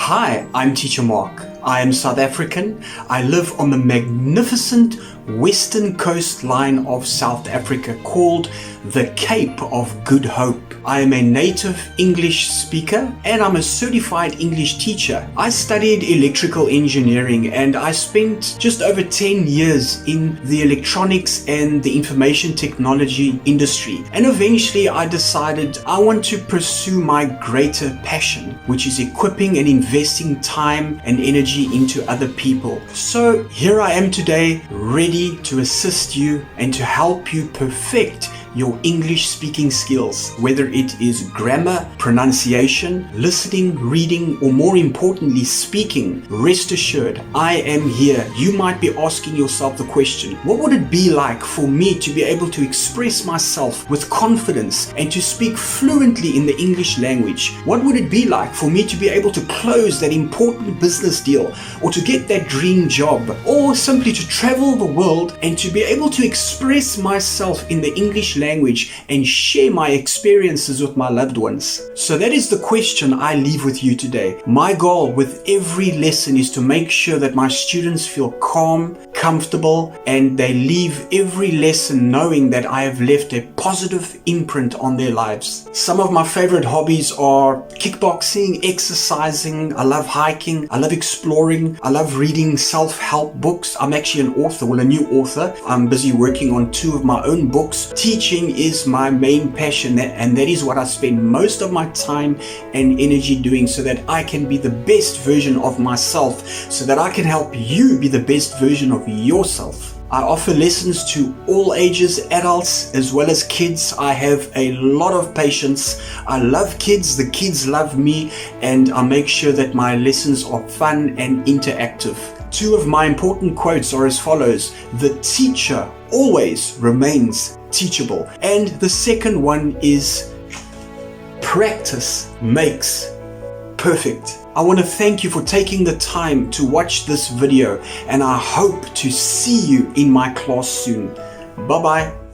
Hi, I'm Teacher Mark. I am South African. I live on the magnificent western coastline of South Africa called the Cape of Good Hope. I am a native English speaker and I'm a certified English teacher. I studied electrical engineering and I spent just over 10 years in the electronics and the information technology industry. And eventually I decided I want to pursue my greater passion, which is equipping and investing time and energy into other people. So here I am today, ready to assist you and to help you perfect your English speaking skills, whether it is grammar, pronunciation, listening, reading, or more importantly, speaking. Rest assured, I am here. You might be asking yourself the question, what would it be like for me to be able to express myself with confidence and to speak fluently in the English language? What would it be like for me to be able to close that important business deal, or to get that dream job, or simply to travel the world and to be able to express myself in the English language and share my experiences with my loved ones? So that is the question I leave with you today. My goal with every lesson is to make sure that my students feel calm, comfortable, and they leave every lesson knowing that I have left a positive imprint on their lives. Some of my favorite hobbies are kickboxing, exercising, I love hiking, I love exploring, I love reading self-help books. I'm actually an author, a new author. I'm busy working on 2 of my own books. Teaching is my main passion, and that is what I spend most of my time and energy doing, so that I can be the best version of myself, so that I can help you be the best version of yourself. I offer lessons to all ages, adults as well as kids. I have a lot of patience. I love kids, the kids love me, and I make sure that my lessons are fun and interactive. 2 of my important quotes are as follows: the teacher always remains teachable. And the second one is, practice makes perfect. I want to thank you for taking the time to watch this video, and I hope to see you in my class soon. Bye-bye.